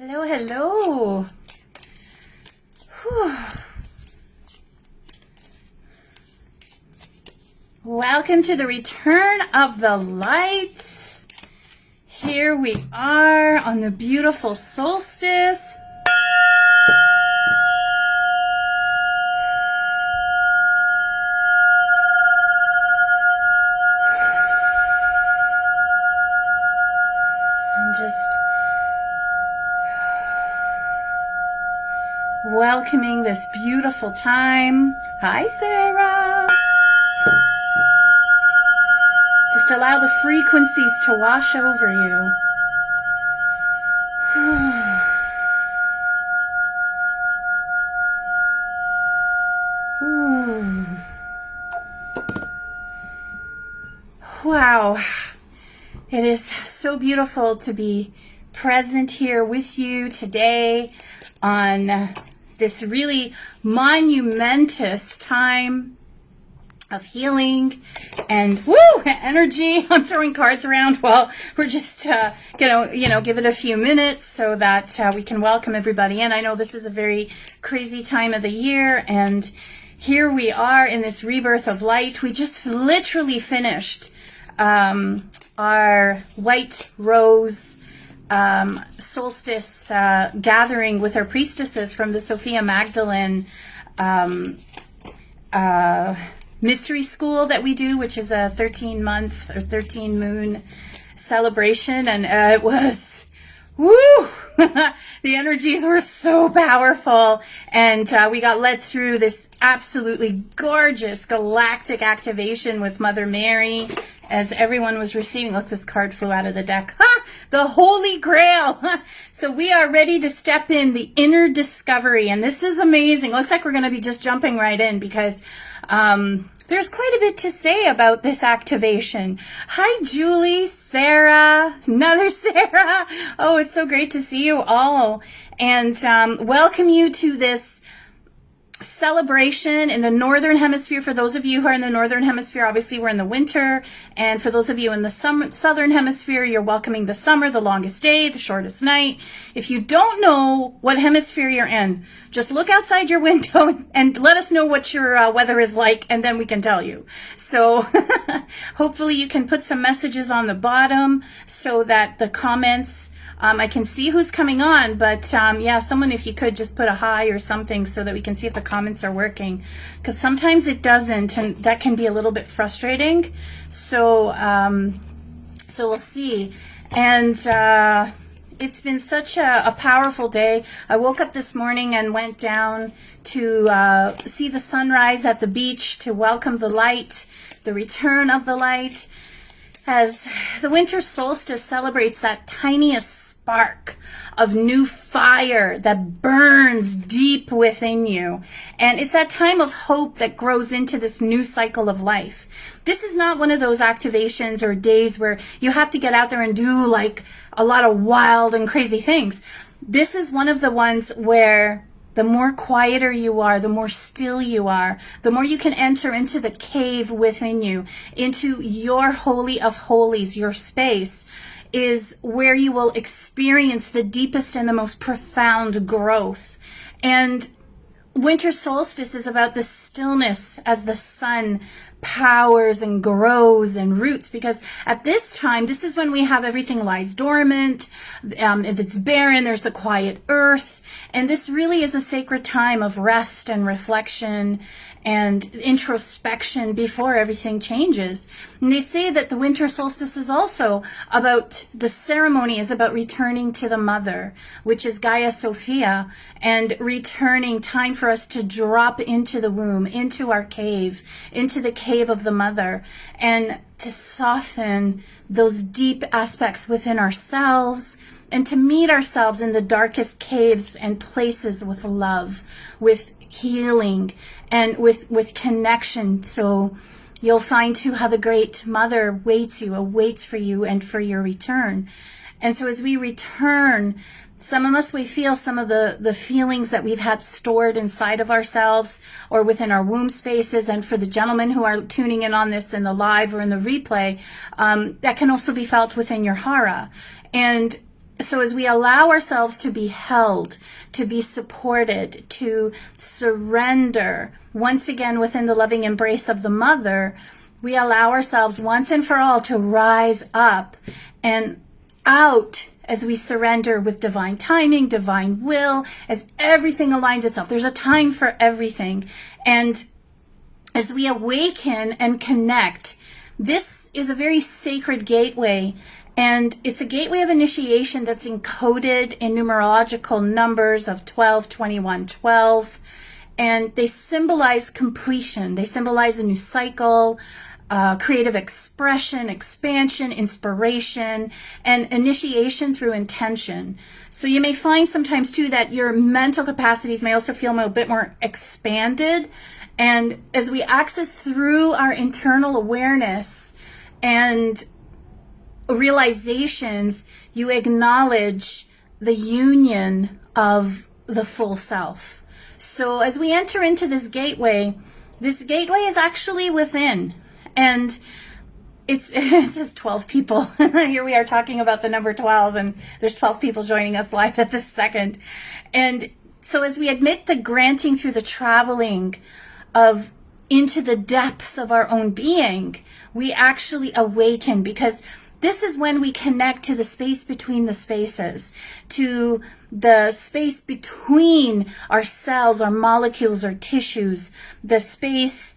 Hello, hello. Whew. Welcome to the return of the light. Here we are on the beautiful solstice. And just welcoming this beautiful time. Hi, Sarah. Just allow the frequencies to wash over you. Ooh. Wow. It is so beautiful to be present here with you today on this really monumentous time of healing and energy. I'm throwing cards around. Well, we're just gonna give it a few minutes so that we can welcome everybody in. I know this is a very crazy time of the year, and here we are in this rebirth of light. We just literally finished our white rose solstice gathering with our priestesses from the Sophia Magdalene mystery school that we do, which is a 13-month or 13-moon celebration, and it was the energies were so powerful, and we got led through this absolutely gorgeous galactic activation with Mother Mary as everyone was receiving. Look, this card flew out of the deck. The Holy Grail. So we are ready to step in the inner discovery, and this is amazing. Looks like we're going to be just jumping right in because there's quite a bit to say about this activation. Hi, Julie, Sarah, another Sarah. Oh, it's so great to see you all, and welcome you to this celebration in the Northern Hemisphere. For those of you who are in the Northern Hemisphere, obviously we're in the winter, and for those of you in the Southern Hemisphere, you're welcoming the summer, the longest day, the shortest night. If you don't know what hemisphere you're in, just look outside your window and let us know what your weather is like, and then we can tell you. So hopefully you can put some messages on the bottom so that the comments, I can see who's coming on, but yeah, someone, if you could just put a hi or something so that we can see if the comments are working, because sometimes it doesn't, and that can be a little bit frustrating. So so we'll see. And it's been such a powerful day. I woke up this morning and went down to see the sunrise at the beach to welcome the light, the return of the light, as the winter solstice celebrates that tiniest spark of new fire that burns deep within you. And it's that time of hope that grows into this new cycle of life. This is not one of those activations or days where you have to get out there and do like a lot of wild and crazy things. This is one of the ones where the more quieter you are, the more still you are, the more you can enter into the cave within you, into your holy of holies, your space, is where you will experience the deepest and the most profound growth. And winter solstice is about the stillness as the sun powers and grows and roots, because at this time, this is when we have everything lies dormant, if it's barren, there's the quiet earth, and this really is a sacred time of rest and reflection and introspection before everything changes. And they say that the winter solstice is also about, the ceremony is about returning to the mother, which is Gaia Sophia, and returning, time for us to drop into the womb, into our cave, into the cave of the mother, and to soften those deep aspects within ourselves, and to meet ourselves in the darkest caves and places with love, with healing, and with connection. So you'll find too how the great mother awaits for you and for your return. And so as we return, some of us, we feel some of the feelings that we've had stored inside of ourselves or within our womb spaces. And for the gentlemen who are tuning in on this in the live or in the replay, that can also be felt within your hara. And So as we allow ourselves to be held, to be supported, to surrender, once again within the loving embrace of the mother, we allow ourselves once and for all to rise up and out as we surrender with divine timing, divine will, as everything aligns itself. There's a time for everything. And as we awaken and connect, this is a very sacred gateway. And it's a gateway of initiation that's encoded in numerological numbers of 12, 21, 12. And they symbolize completion. They symbolize a new cycle, creative expression, expansion, inspiration, and initiation through intention. So you may find sometimes too that your mental capacities may also feel a bit more expanded. And as we access through our internal awareness and realizations, you acknowledge the union of the full self. So as we enter into this gateway is actually within. And it says 12 people. Here we are talking about the number 12, and there's 12 people joining us live at this second. And so as we admit the granting through the traveling of into the depths of our own being, we actually awaken, because this is when we connect to the space between the spaces, to the space between our cells, our molecules, our tissues, the space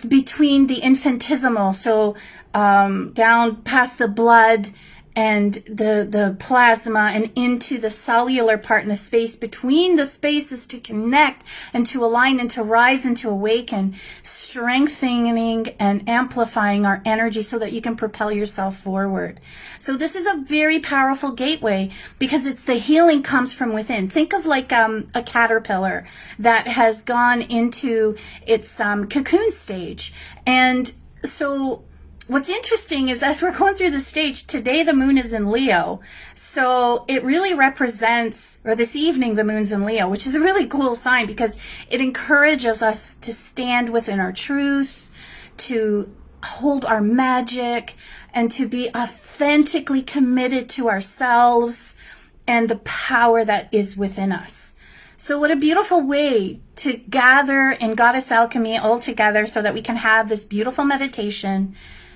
between the infinitesimal, so down past the blood and the plasma and into the cellular part, in the space between the spaces, to connect and to align and to rise and to awaken, strengthening and amplifying our energy so that you can propel yourself forward. So this is a very powerful gateway, because it's the healing comes from within. Think of like a caterpillar that has gone into its cocoon stage. And so what's interesting is, as we're going through the stage, today the moon is in Leo. So it really represents, or this evening the moon's in Leo, which is a really cool sign, because it encourages us to stand within our truths, to hold our magic, and to be authentically committed to ourselves and the power that is within us. So what a beautiful way to gather in Goddess Alchemy all together so that we can have this beautiful meditation.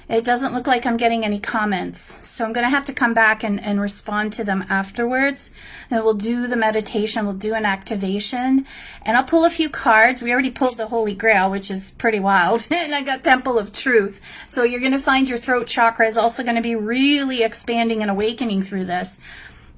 It doesn't look like I'm getting any comments, so I'm going to have to come back and respond to them afterwards. And we'll do the meditation, we'll do an activation, and I'll pull a few cards. We already pulled the Holy Grail, which is pretty wild, and I got Temple of Truth. So you're going to find your throat chakra is also going to be really expanding and awakening through this.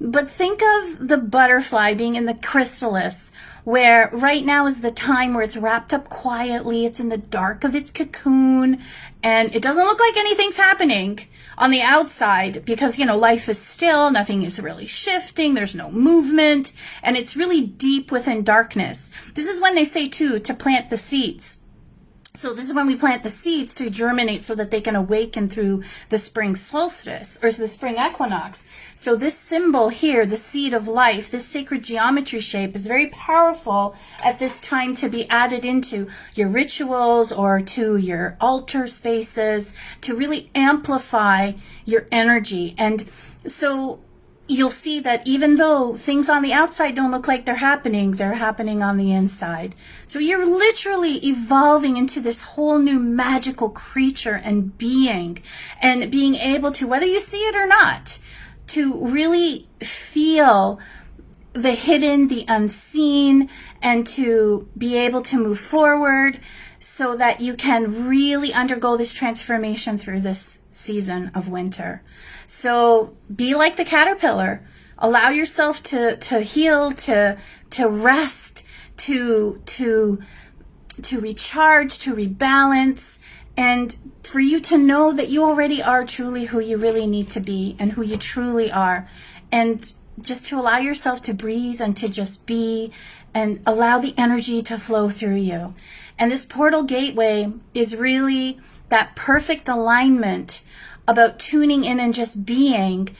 But think of the butterfly being in the chrysalis, where right now is the time where it's wrapped up quietly, it's in the dark of its cocoon, and it doesn't look like anything's happening on the outside, because, you know, life is still, nothing is really shifting, there's no movement, and it's really deep within darkness. This is when they say, too, to plant the seeds. So this is when we plant the seeds to germinate so that they can awaken through the spring solstice or the spring equinox. So this symbol here, the seed of life, this sacred geometry shape, is very powerful at this time to be added into your rituals or to your altar spaces to really amplify your energy. And so you'll see that even though things on the outside don't look like they're happening on the inside. So you're literally evolving into this whole new magical creature and being being able to, whether you see it or not, to really feel the hidden, the unseen, and to be able to move forward so that you can really undergo this transformation through this season of winter. So be like the caterpillar. Allow yourself to heal, to rest, to recharge, to rebalance, and for you to know that you already are truly who you really need to be and who you truly are. And just to allow yourself to breathe and to just be and allow the energy to flow through you. And this portal gateway is really that perfect alignment about tuning in and just being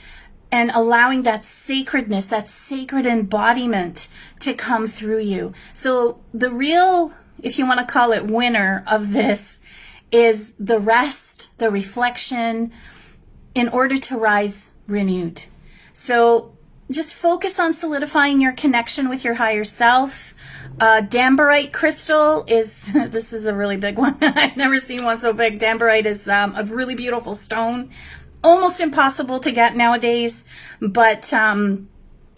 and allowing that sacredness, that sacred embodiment to come through you. So the real, if you want to call it, winner of this is the rest, the reflection, in order to rise renewed. So just focus on solidifying your connection with your higher self. Damborite Crystal is, this is a really big one. I've never seen one so big. Damborite is a really beautiful stone. Almost impossible to get nowadays. But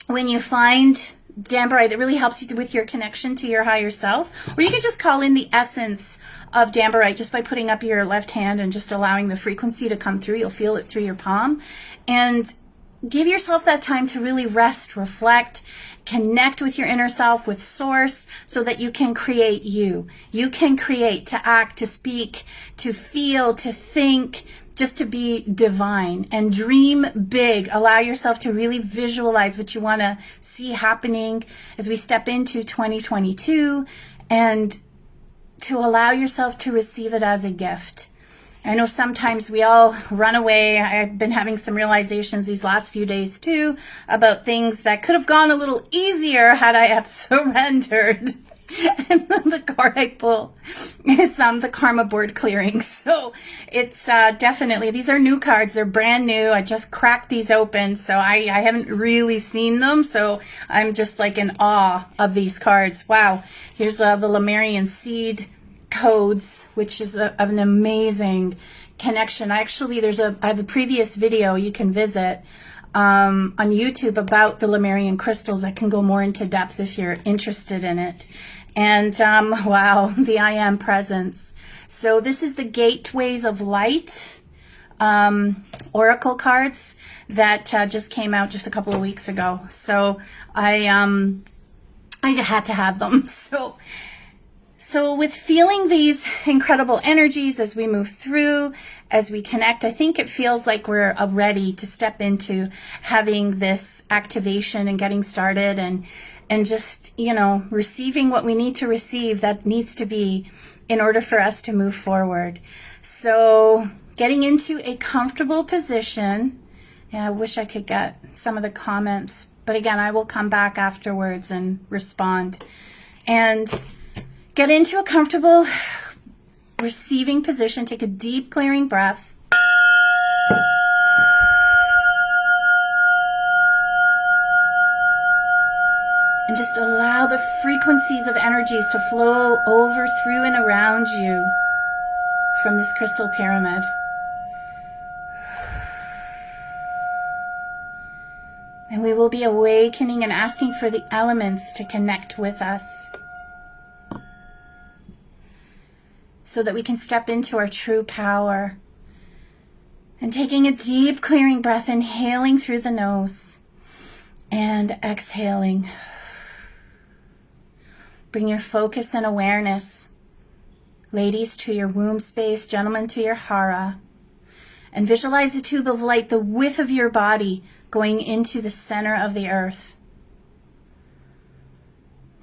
when you find Damborite, it really helps you with your connection to your higher self. Or you can just call in the essence of Damborite just by putting up your left hand and just allowing the frequency to come through. You'll feel it through your palm. And give yourself that time to really rest, reflect, connect with your inner self, with source, so that you can create you. You can create, to act, to speak, to feel, to think, just to be divine, and dream big. Allow yourself to really visualize what you want to see happening as we step into 2022, and to allow yourself to receive it as a gift. I know sometimes we all run away. I've been having some realizations these last few days too about things that could have gone a little easier had I have surrendered. And then the card I pull is the karma board clearing. So it's definitely, these are new cards. They're brand new. I just cracked these open, so I haven't really seen them. So I'm just like in awe of these cards. Wow. Here's the Lemurian seed codes, which is an amazing connection. Actually, I have a previous video you can visit on YouTube about the Lemurian crystals that can go more into depth if you're interested in it. And wow, the I Am presence. So this is the Gateways of Light oracle cards that just came out just a couple of weeks ago. So I had to have them. So with feeling these incredible energies as we move through, as we connect, I think it feels like we're ready to step into having this activation and getting started and just, you know, receiving what we need to receive that needs to be in order for us to move forward. So getting into a comfortable position. Yeah, I wish I could get some of the comments, but again, I will come back afterwards and respond. And get into a comfortable receiving position. Take a deep clearing breath. And just allow the frequencies of energies to flow over, through, and around you from this crystal pyramid. And we will be awakening and asking for the elements to connect with us, so that we can step into our true power. And taking a deep clearing breath, inhaling through the nose and exhaling. Bring your focus and awareness, ladies, to your womb space, gentlemen, to your hara. And visualize a tube of light the width of your body going into the center of the earth,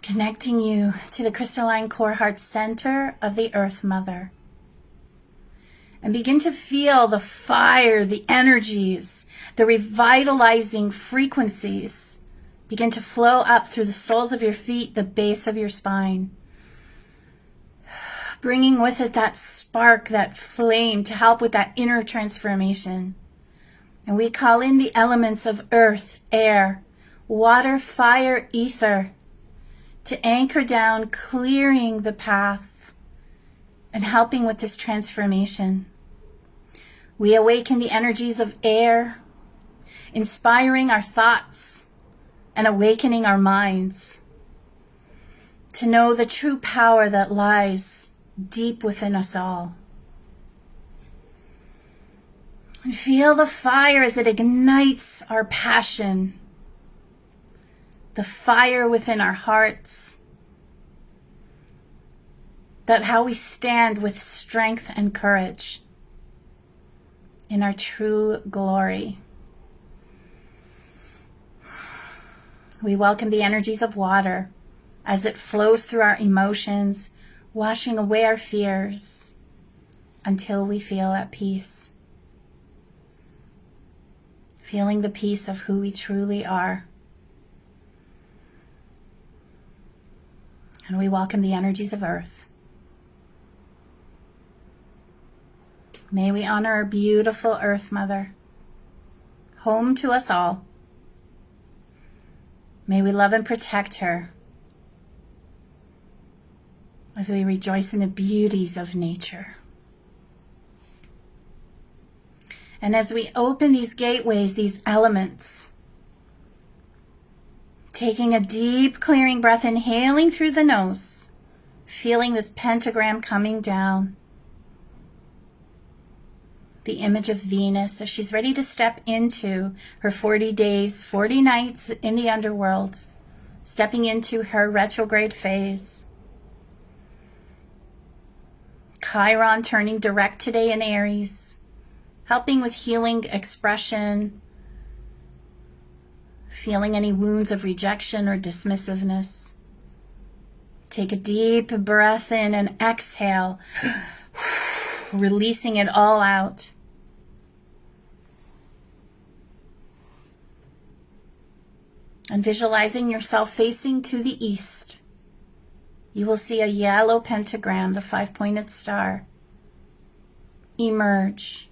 connecting you to the crystalline core heart center of the Earth Mother. And begin to feel the fire, the energies, the revitalizing frequencies begin to flow up through the soles of your feet, the base of your spine, bringing with it that spark, that flame to help with that inner transformation. And we call in the elements of earth, air, water, fire, ether, to anchor down, clearing the path and helping with this transformation. We awaken the energies of air, inspiring our thoughts and awakening our minds to know the true power that lies deep within us all. And feel the fire as it ignites our passion, the fire within our hearts, that how we stand with strength and courage in our true glory. We welcome the energies of water as it flows through our emotions, washing away our fears until we feel at peace. Feeling the peace of who we truly are. And we welcome the energies of earth. May we honor our beautiful Earth Mother, home to us all. May we love and protect her as we rejoice in the beauties of nature. And as we open these gateways, these elements, taking a deep clearing breath, inhaling through the nose, feeling this pentagram coming down. The image of Venus as she's ready to step into her 40 days, 40 nights in the underworld, stepping into her retrograde phase. Chiron turning direct today in Aries, helping with healing expression, feeling any wounds of rejection or dismissiveness. Take a deep breath in and exhale, releasing it all out. And visualizing yourself facing to the east, you will see a yellow pentagram, the 5-pointed star, emerge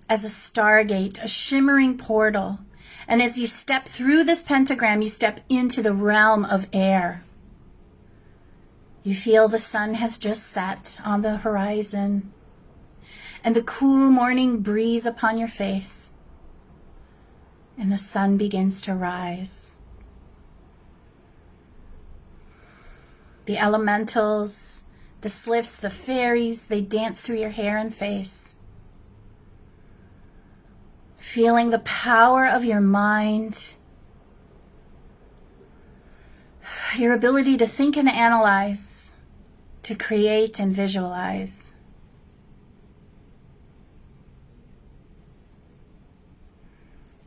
as a stargate, a shimmering portal. And as you step through this pentagram, you step into the realm of air. You feel the sun has just set on the horizon and the cool morning breeze upon your face. And the sun begins to rise. The elementals, the sylphs, the fairies, they dance through your hair and face. Feeling the power of your mind, your ability to think and analyze, to create and visualize.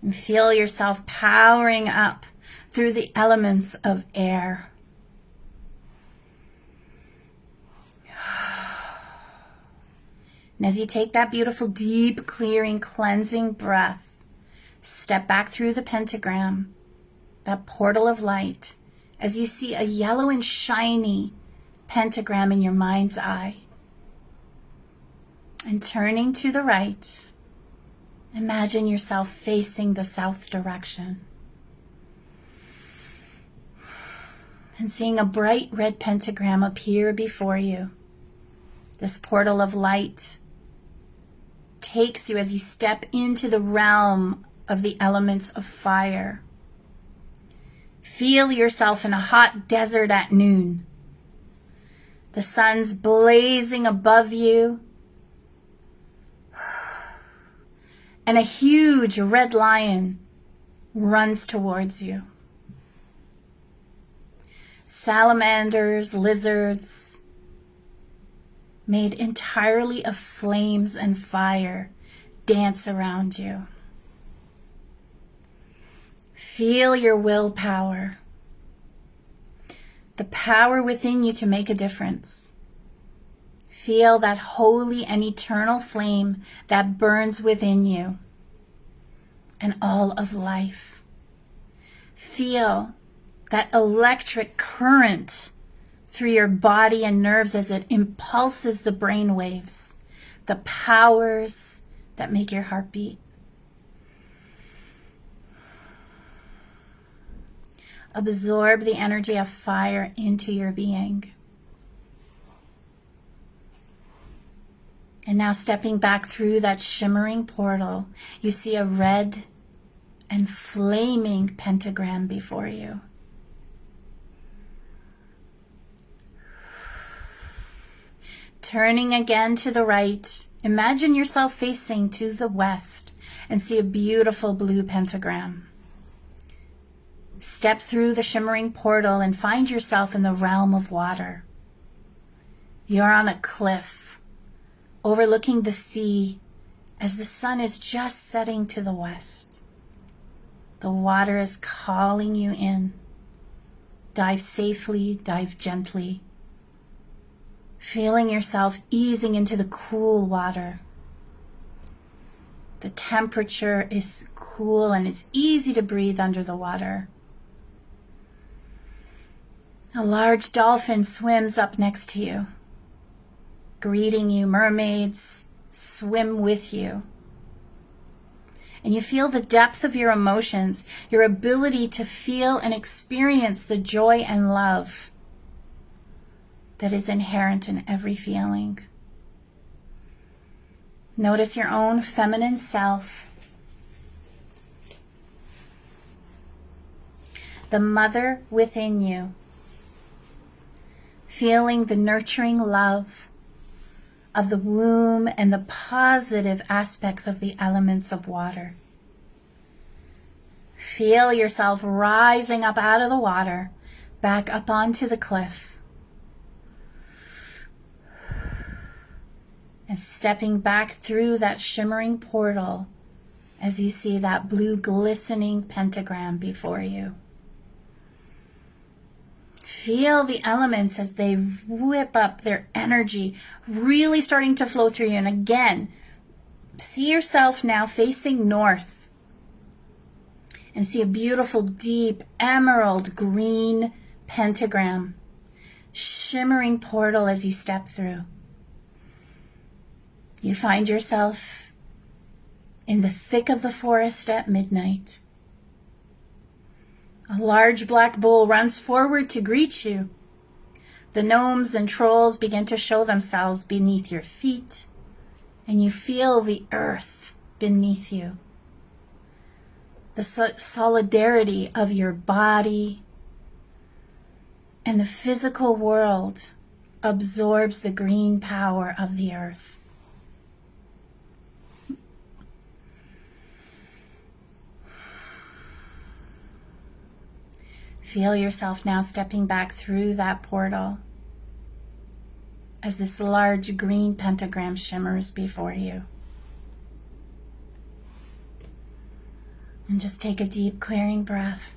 And feel yourself powering up through the elements of air. And as you take that beautiful, deep, clearing, cleansing breath, step back through the pentagram, that portal of light, as you see a yellow and shiny pentagram in your mind's eye. And turning to the right, imagine yourself facing the south direction. And seeing a bright red pentagram appear before you. This portal of light takes you as you step into the realm of the elements of fire. Feel yourself in a hot desert at noon. The sun's blazing above you. And a huge red lion runs towards you. Salamanders, lizards, made entirely of flames and fire, dance around you. Feel your willpower, the power within you to make a difference. Feel that holy and eternal flame that burns within you and all of life. Feel that electric current through your body and nerves as it impulses the brain waves, the powers that make your heart beat. Absorb the energy of fire into your being. And now stepping back through that shimmering portal, you see a red and flaming pentagram before you. Turning again to the right, imagine yourself facing to the west and see a beautiful blue pentagram. Step through the shimmering portal and find yourself in the realm of water. You're on a cliff, overlooking the sea as the sun is just setting to the west. The water is calling you in. Dive safely, dive gently. Feeling yourself easing into the cool water. The temperature is cool and it's easy to breathe under the water. A large dolphin swims up next to you, greeting you. Mermaids swim with you. And you feel the depth of your emotions, your ability to feel and experience the joy and love that is inherent in every feeling. Notice your own feminine self, the mother within you, feeling the nurturing love of the womb and the positive aspects of the elements of water. Feel yourself rising up out of the water, back up onto the cliff, and stepping back through that shimmering portal as you see that blue glistening pentagram before you. Feel the elements as they whip up their energy, really starting to flow through you. And again, see yourself now facing north and see a beautiful, deep, emerald green pentagram, shimmering portal as you step through. You find yourself in the thick of the forest at midnight. A large black bull runs forward to greet you. The gnomes and trolls begin to show themselves beneath your feet, and you feel the earth beneath you. The solidarity of your body and the physical world absorbs the green power of the earth. Feel yourself now stepping back through that portal as this large green pentagram shimmers before you. And just take a deep clearing breath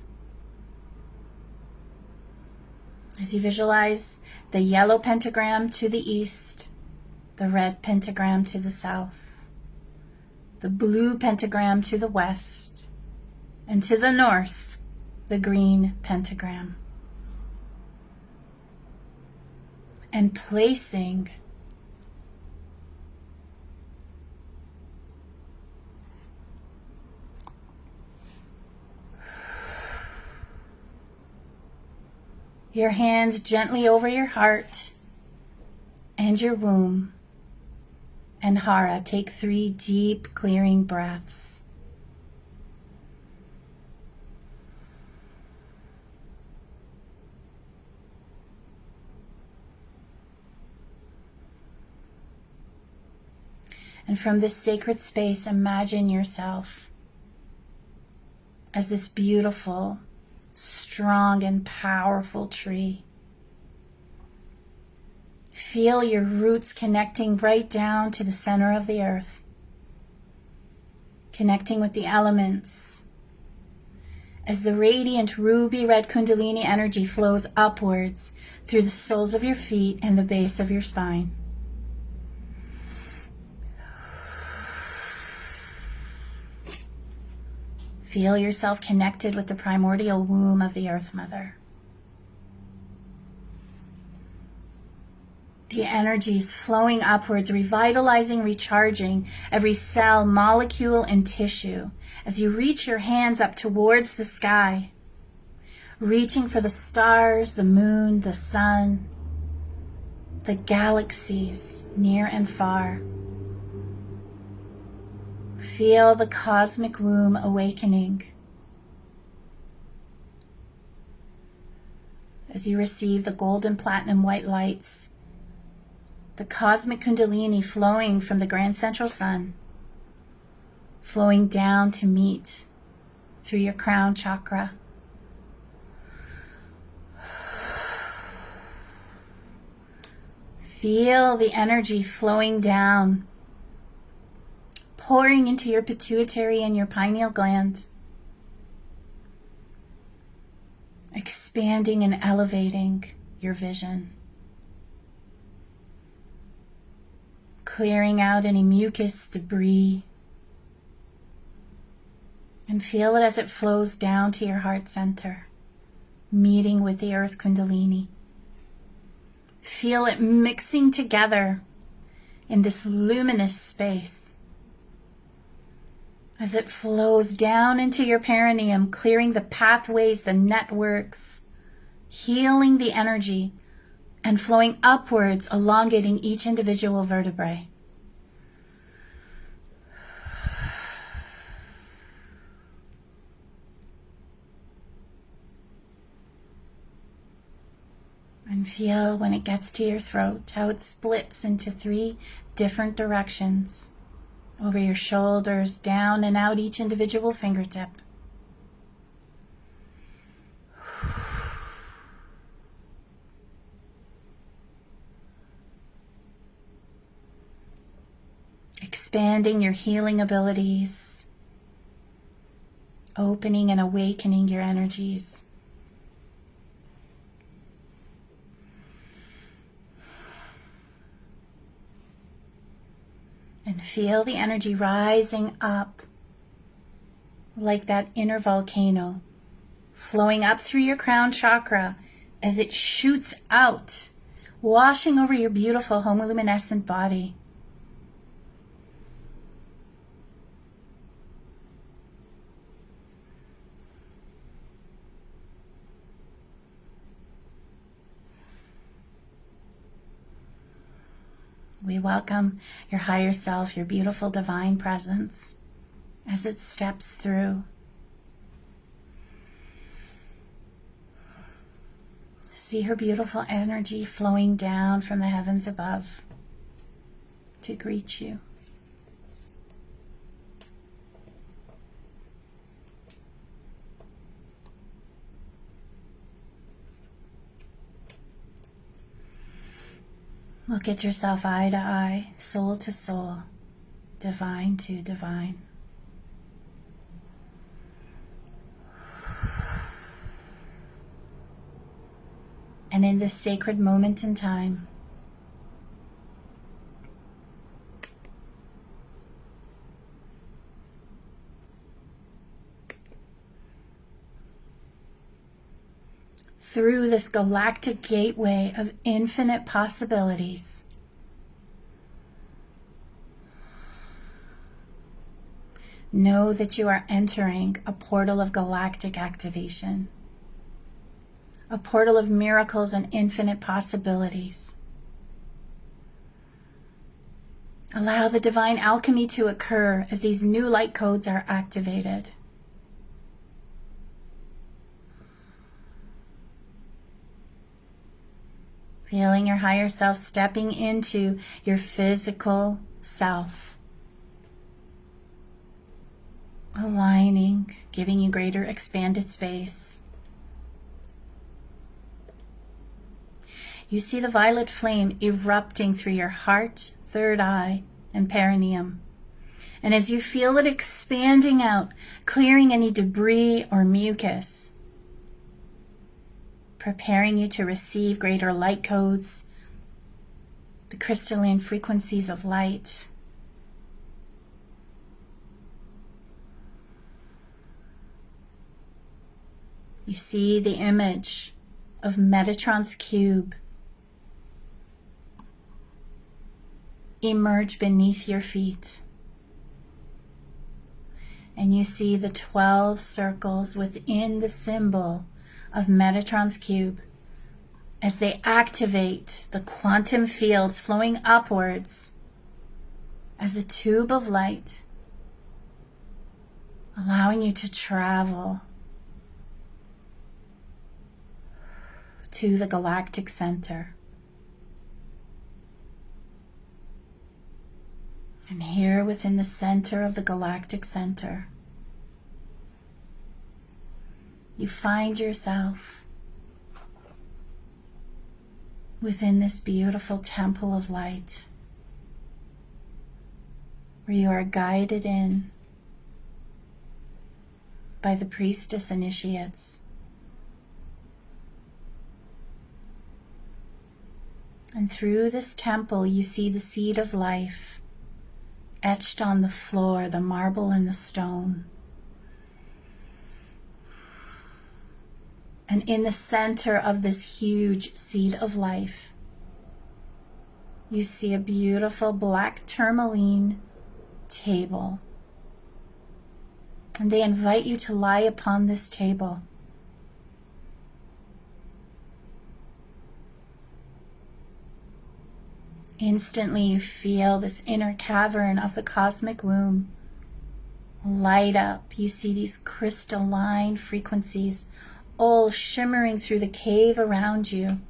as you visualize the yellow pentagram to the east, the red pentagram to the south, the blue pentagram to the west, and to the north, the green pentagram. And placing your hands gently over your heart and your womb. And Hara, take 3 deep clearing breaths. And from this sacred space, imagine yourself as this beautiful, strong, and powerful tree. Feel your roots connecting right down to the center of the earth, connecting with the elements. As the radiant ruby red Kundalini energy flows upwards through the soles of your feet and the base of your spine. Feel yourself connected with the primordial womb of the Earth Mother. The energies flowing upwards, revitalizing, recharging every cell, molecule, and tissue as you reach your hands up towards the sky, reaching for the stars, the moon, the sun, the galaxies near and far. Feel the cosmic womb awakening as you receive the golden platinum white lights, the cosmic Kundalini flowing from the grand central sun, flowing down to meet through your crown chakra. Feel the energy flowing down, pouring into your pituitary and your pineal gland, expanding and elevating your vision, clearing out any mucus, debris, and feel it as it flows down to your heart center, meeting with the Earth Kundalini. Feel it mixing together in this luminous space. as it flows down into your perineum, clearing the pathways, the networks, healing the energy, and flowing upwards, elongating each individual vertebrae. And feel when it gets to your throat, how it splits into 3 different directions. Over your shoulders, down and out each individual fingertip. Expanding your healing abilities. Opening and awakening your energies. And feel the energy rising up like that inner volcano, flowing up through your crown chakra as it shoots out, washing over your beautiful homoluminescent body. We welcome your higher self, your beautiful divine presence, as it steps through. See her beautiful energy flowing down from the heavens above to greet you. Look at yourself eye to eye, soul to soul, divine to divine. And in this sacred moment in time, through this galactic gateway of infinite possibilities, know that you are entering a portal of galactic activation, a portal of miracles and infinite possibilities. Allow the divine alchemy to occur as these new light codes are activated. Feeling your higher self stepping into your physical self. Aligning, giving you greater expanded space. You see the violet flame erupting through your heart, third eye, and perineum. And as you feel it expanding out, clearing any debris or mucus, preparing you to receive greater light codes, the crystalline frequencies of light. You see the image of Metatron's cube emerge beneath your feet. And you see the 12 circles within the symbol of Metatron's cube as they activate the quantum fields flowing upwards as a tube of light, allowing you to travel to the galactic center. And here within the center of the galactic center, you find yourself within this beautiful temple of light, where you are guided in by the priestess initiates. And through this temple, you see the seed of life etched on the floor, the marble and the stone. And in the center of this huge seed of life, you see a beautiful black tourmaline table And they invite you to lie upon this table. Instantly you feel this inner cavern of the cosmic womb light up. You see these crystalline frequencies all shimmering through the cave around you,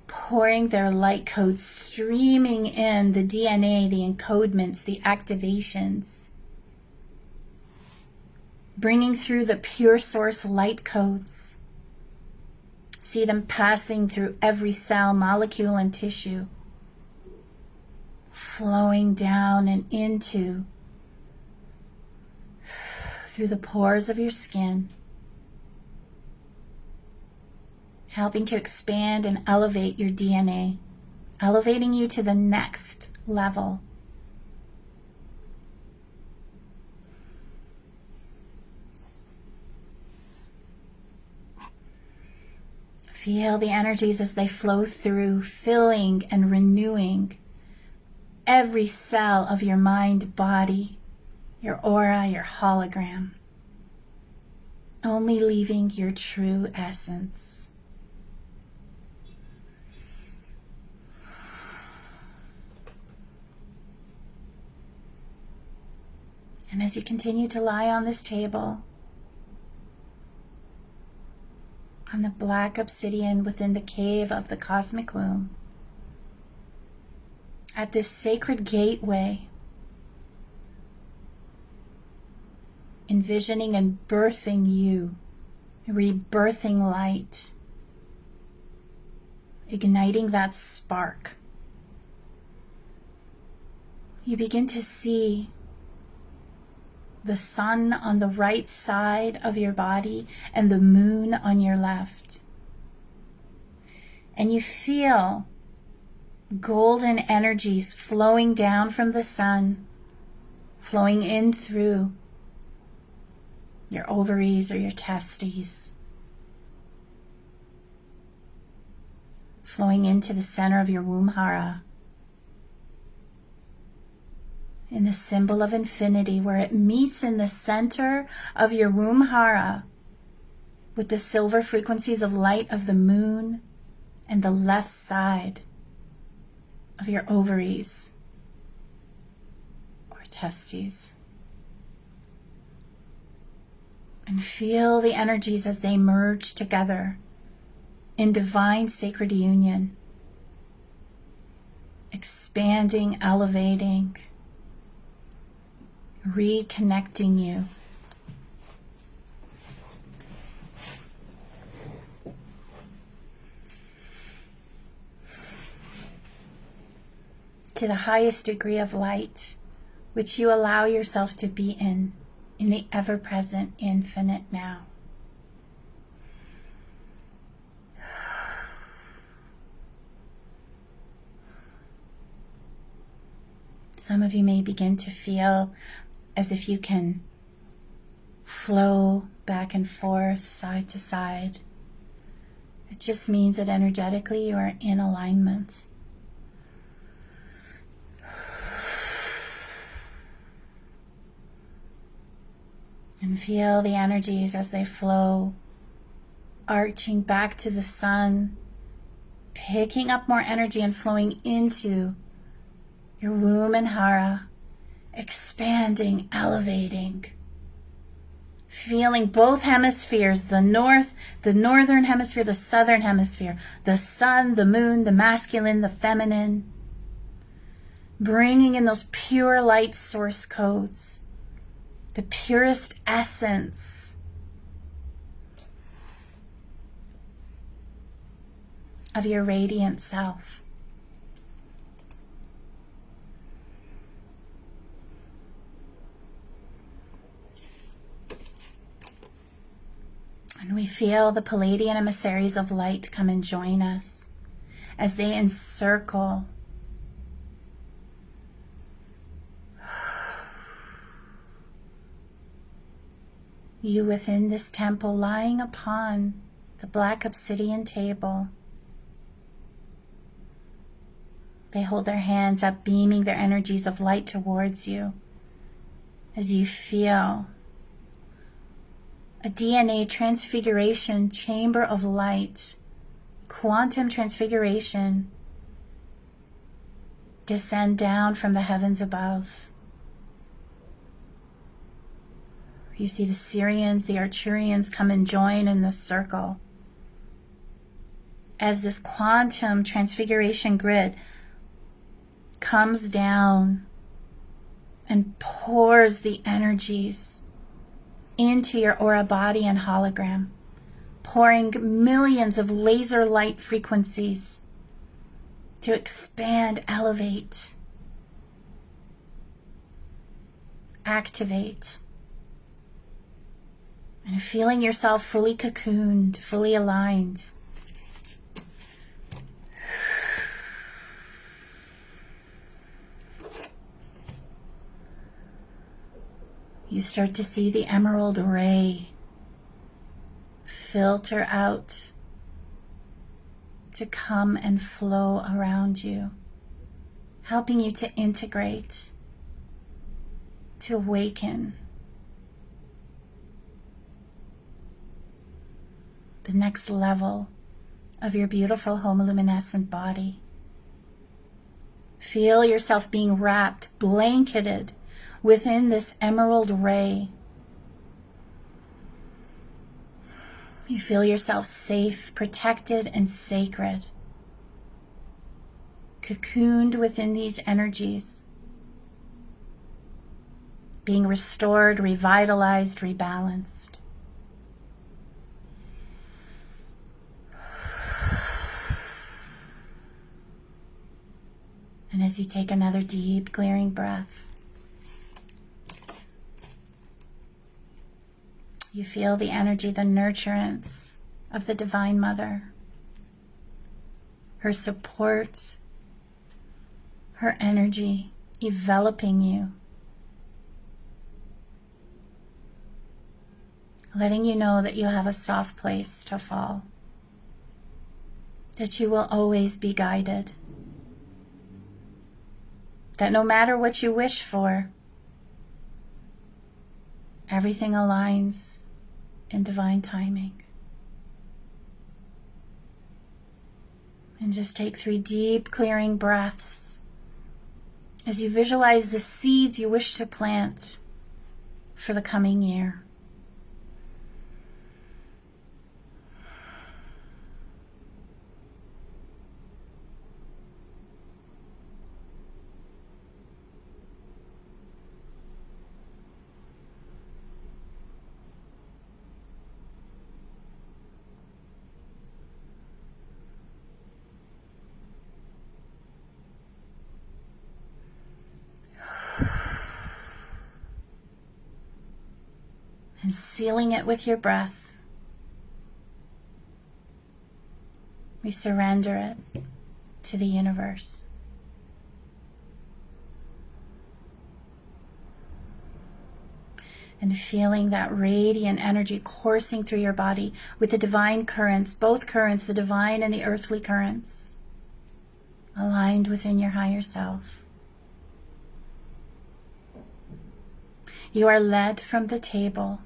pouring their light codes, streaming in the DNA, the encodements, the activations, bringing through the pure source light codes. See them passing through every cell, molecule, and tissue, flowing down and into, through the pores of your skin, helping to expand and elevate your DNA, elevating you to the next level. Feel the energies as they flow through, filling and renewing every cell of your mind, body, your aura, your hologram, only leaving your true essence. And as you continue to lie on this table, on the black obsidian within the cave of the cosmic womb, at this sacred gateway, envisioning and birthing you, rebirthing light, igniting that spark, you begin to see the sun on the right side of your body and the moon on your left. And you feel golden energies flowing down from the sun, flowing in through your ovaries or your testes, flowing into the center of your womb hara, in the symbol of infinity, where it meets in the center of your womb hara with the silver frequencies of light of the moon and the left side of your ovaries or testes. And feel the energies as they merge together in divine sacred union, expanding, elevating, reconnecting you to the highest degree of light, which you allow yourself to be in the ever-present infinite now. Some of you may begin to feel as if you can flow back and forth, side to side. It just means that energetically you are in alignment. And feel the energies as they flow, arching back to the sun, picking up more energy and flowing into your womb and hara, expanding, elevating, feeling both hemispheres, the northern hemisphere, the southern hemisphere, the sun, the moon, the masculine, the feminine, bringing in those pure light source codes, the purest essence of your radiant self. And we feel the Palladian emissaries of light come and join us as they encircle you within this temple, lying upon the black obsidian table. They hold their hands up, beaming their energies of light towards you as you feel a DNA transfiguration chamber of light, quantum transfiguration, descend down from the heavens above. You see the Sirians, the Arcturians come and join in this circle as this quantum transfiguration grid comes down and pours the energies into your aura body and hologram, pouring millions of laser light frequencies to expand, elevate, activate, and feeling yourself fully cocooned, fully aligned. You start to see the emerald ray filter out to come and flow around you, helping you to integrate, to awaken. The next level of your beautiful homoluminescent body. Feel yourself being wrapped, blanketed within this emerald ray. You feel yourself safe, protected, and sacred. Cocooned within these energies. Being restored, revitalized, rebalanced. And as you take another deep, clearing breath, you feel the energy, the nurturance of the Divine Mother, her support, her energy enveloping you, letting you know that you have a soft place to fall, that you will always be guided, that no matter what you wish for, everything aligns in divine timing. And just take 3 deep clearing breaths as you visualize the seeds you wish to plant for the coming year. And sealing it with your breath, we surrender it to the universe. And feeling that radiant energy coursing through your body with the divine currents, both currents, the divine and the earthly currents, aligned within your higher self. You are led from the table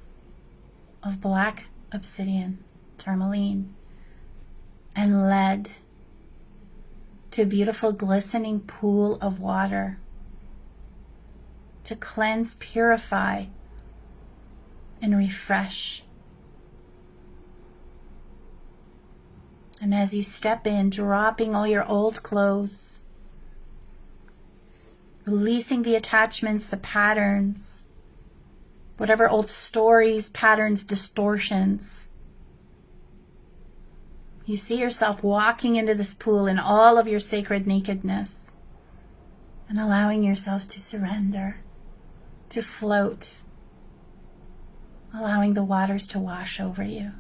of black obsidian, tourmaline, and led to a beautiful glistening pool of water to cleanse, purify, and refresh. And as you step in, dropping all your old clothes, releasing the attachments, the patterns, whatever old stories, patterns, distortions. You see yourself walking into this pool in all of your sacred nakedness and allowing yourself to surrender, to float, allowing the waters to wash over you.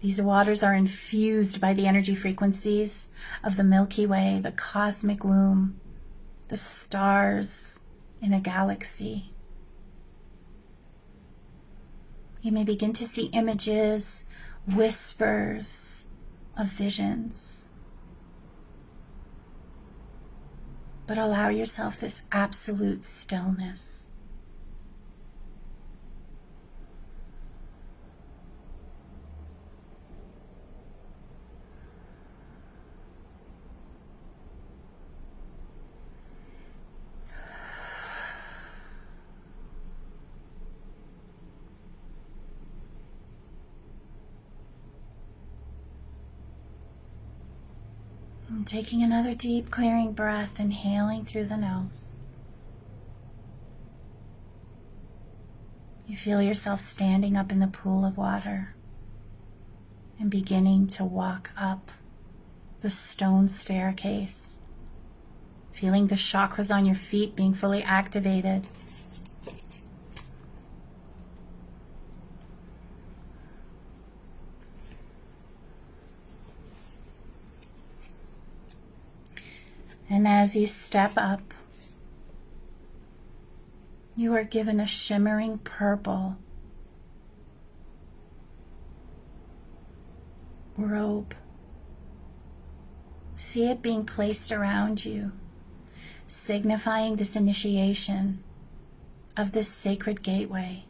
These waters are infused by the energy frequencies of the Milky Way, the cosmic womb, the stars in a galaxy. You may begin to see images, whispers of visions. But allow yourself this absolute stillness. And taking another deep clearing breath, inhaling through the nose. You feel yourself standing up in the pool of water and beginning to walk up the stone staircase, feeling the chakras on your feet being fully activated. And as you step up, you are given a shimmering purple robe. See it being placed around you, signifying this initiation of this sacred gateway.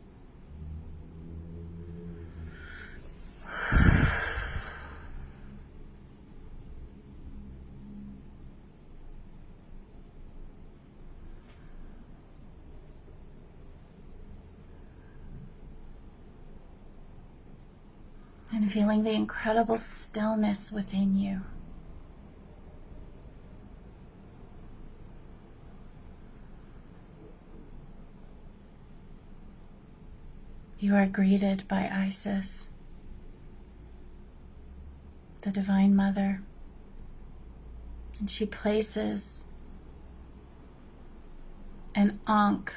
And feeling the incredible stillness within you. You are greeted by Isis, the Divine Mother, and she places an ankh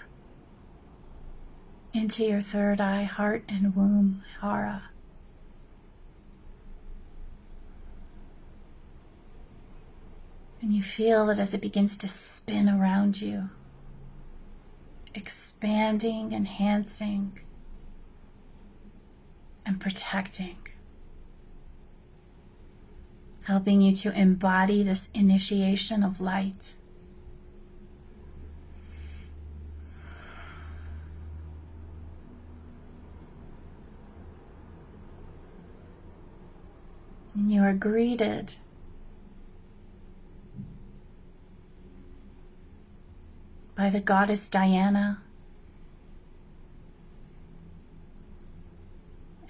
into your third eye, heart and womb, Hara. And you feel it as it begins to spin around you, expanding, enhancing, and protecting, helping you to embody this initiation of light. And you are greeted by the goddess Diana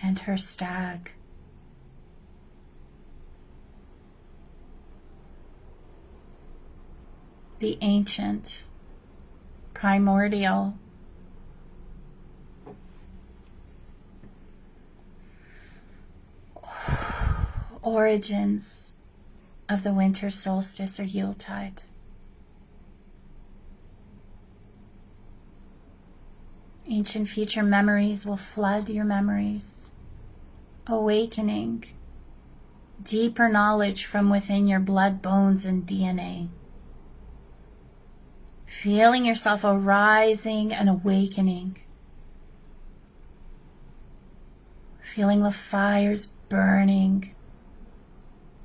and her stag. The ancient, primordial, origins of the winter solstice or Yuletide. Ancient future memories will flood your memories, awakening deeper knowledge from within your blood, bones, and DNA. Feeling yourself arising and awakening. Feeling the fires burning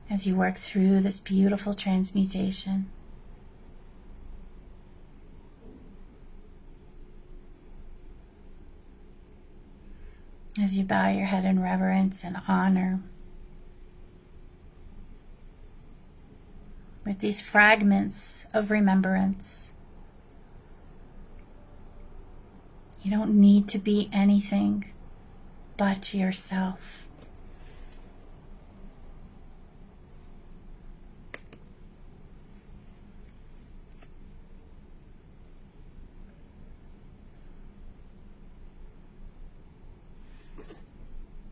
as you work through this beautiful transmutation. As you bow your head in reverence and honor with these fragments of remembrance. You don't need to be anything but yourself.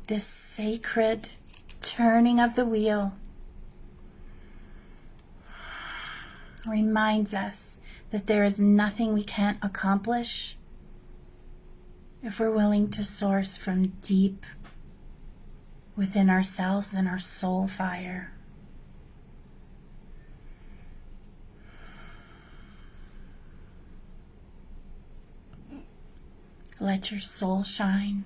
This sacred turning of the wheel reminds us that there is nothing we can't accomplish if we're willing to source from deep within ourselves and our soul fire. Let your soul shine.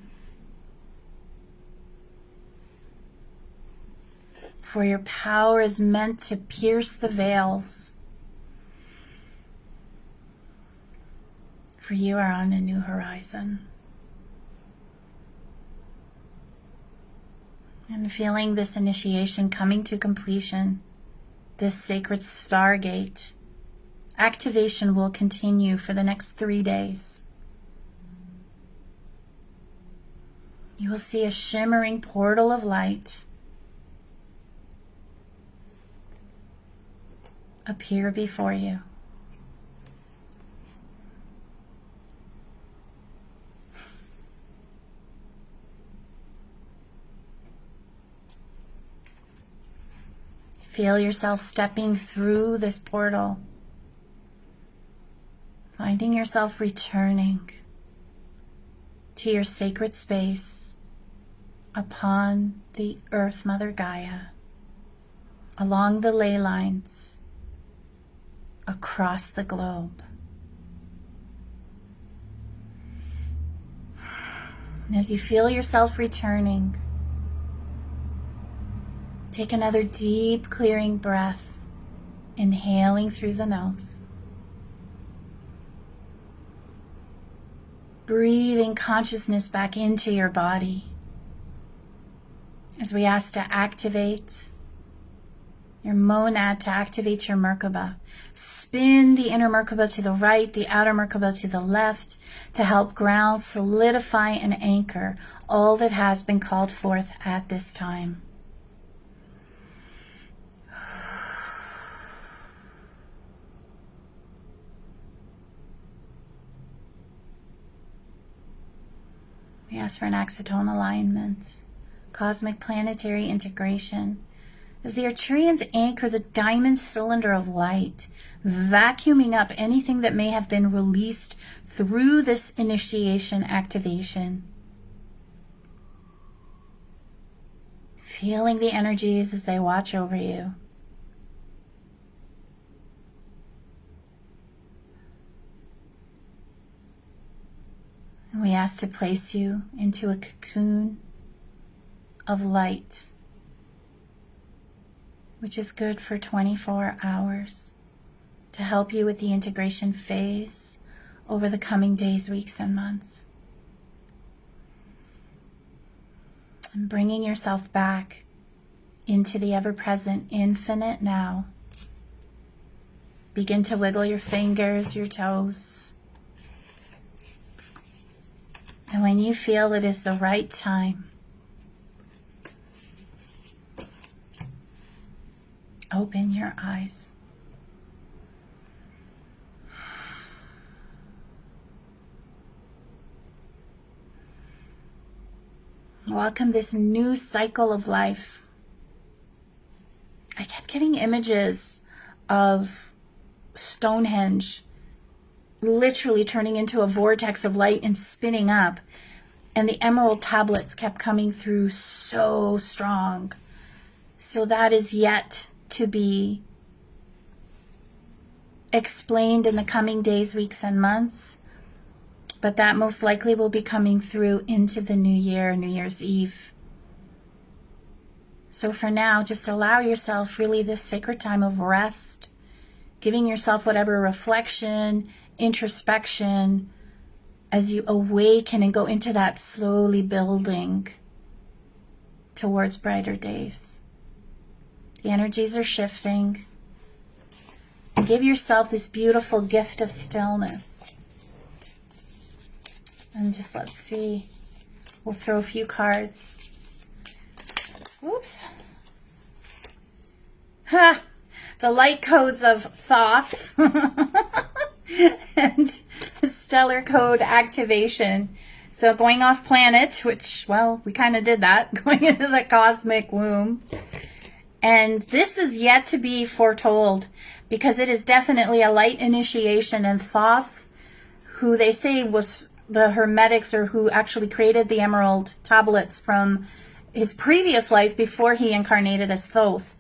For your power is meant to pierce the veils. For you are on a new horizon. And feeling this initiation coming to completion, this sacred stargate, activation will continue for the next 3 days. You will see a shimmering portal of light appear before you. Feel yourself stepping through this portal, finding yourself returning to your sacred space upon the Earth Mother Gaia, along the ley lines, across the globe. And as you feel yourself returning, take another deep clearing breath, inhaling through the nose. Breathing consciousness back into your body as we ask to activate your monad, to activate your Merkaba. Spin the inner Merkaba to the right, the outer Merkaba to the left, to help ground, solidify, and anchor all that has been called forth at this time. We ask for an Acetone alignment, cosmic planetary integration, as the Arcturians anchor the diamond cylinder of light, vacuuming up anything that may have been released through this initiation activation. Feeling the energies as they watch over you. And we ask to place you into a cocoon of light, which is good for 24 hours, to help you with the integration phase over the coming days, weeks, and months. And bringing yourself back into the ever-present infinite now. Begin to wiggle your fingers, your toes. And when you feel it is the right time, open your eyes. Welcome this new cycle of life. I kept getting images of Stonehenge literally turning into a vortex of light and spinning up. And the emerald tablets kept coming through so strong. So that is yet to be explained in the coming days, weeks, and months. But that most likely will be coming through into the new year, New Year's Eve. So for now, just allow yourself really this sacred time of rest, giving yourself whatever reflection, introspection, as you awaken and go into that slowly building towards brighter days. The energies are shifting. And give yourself this beautiful gift of stillness. And just let's see. We'll throw a few cards. Whoops. Ha! The light codes of Thoth and stellar code activation. So going off planet, which, well, we kind of did that, going into the cosmic womb. And this is yet to be foretold because it is definitely a light initiation. And Thoth, who they say was the Hermetics, or who actually created the emerald tablets from his previous life before he incarnated as Thoth,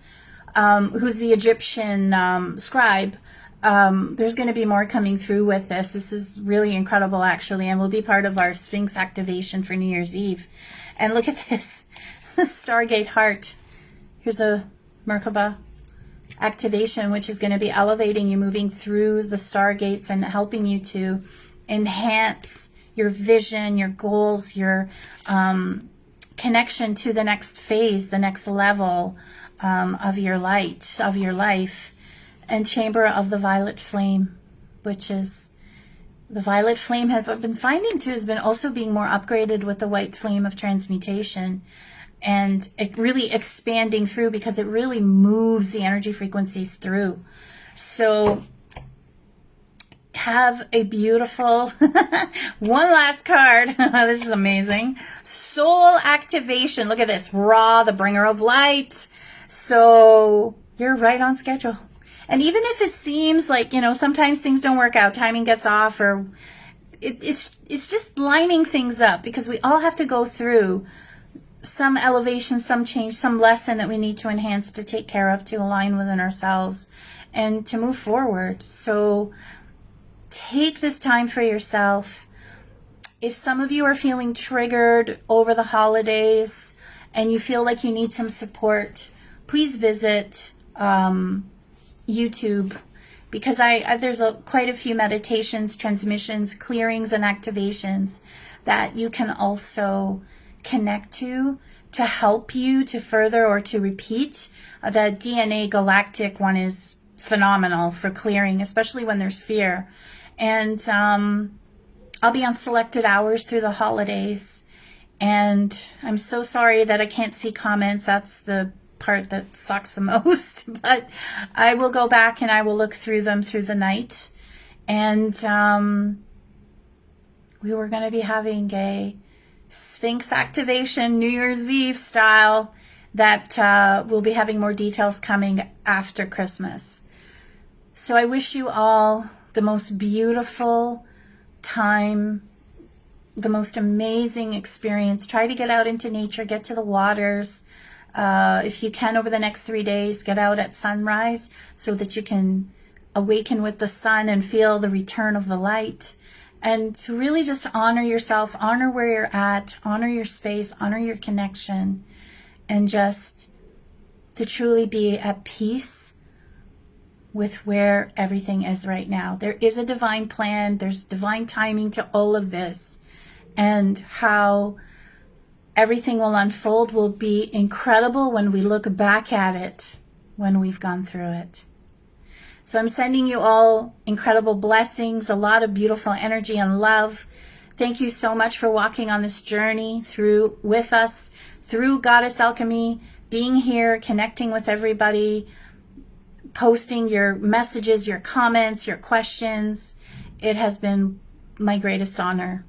who's the Egyptian scribe. There's going to be more coming through with this. This is really incredible, actually, and will be part of our Sphinx activation for New Year's Eve. And look at this, Stargate heart. Here's a Merkaba activation, which is going to be elevating you, moving through the stargates and helping you to enhance your vision, your goals, your connection to the next phase, the next level of your light, of your life. And Chamber of the Violet Flame, which is the violet flame, I've been finding too, has been also being more upgraded with the white flame of transmutation. And it really expanding through because it really moves the energy frequencies through. So have a beautiful, one last card. This is amazing. Soul activation. Look at this. Ra, the bringer of light. So you're right on schedule. And even if it seems like, you know, sometimes things don't work out, timing gets off, or it's just lining things up, because we all have to go through some elevation, some change, some lesson that we need to enhance, to take care of, to align within ourselves and to move forward. So take this time for yourself. If some of you are feeling triggered over the holidays and you feel like you need some support, please visit YouTube, because there's quite a few meditations, transmissions, clearings, and activations that you can also connect to help you to further or to repeat. The DNA Galactic one is phenomenal for clearing, especially when there's fear. And I'll be on selected hours through the holidays. And I'm so sorry that I can't see comments. That's the part that sucks the most. But I will go back and I will look through them through the night. And we were going to be having a Sphinx activation, New Year's Eve style, that we'll be having more details coming after Christmas. So I wish you all the most beautiful time, the most amazing experience. Try to get out into nature, get to the waters. If you can, over the next 3 days, get out at sunrise so that you can awaken with the sun and feel the return of the light. And to really just honor yourself, honor where you're at, honor your space, honor your connection, and just to truly be at peace with where everything is right now. There is a divine plan. There's divine timing to all of this. And how everything will unfold will be incredible when we look back at it, when we've gone through it. So I'm sending you all incredible blessings, a lot of beautiful energy and love. Thank you so much for walking on this journey through with us, through Goddess Alchemy, being here, connecting with everybody, posting your messages, your comments, your questions. It has been my greatest honor.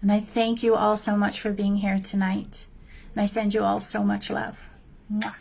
And I thank you all so much for being here tonight. And I send you all so much love. Mwah.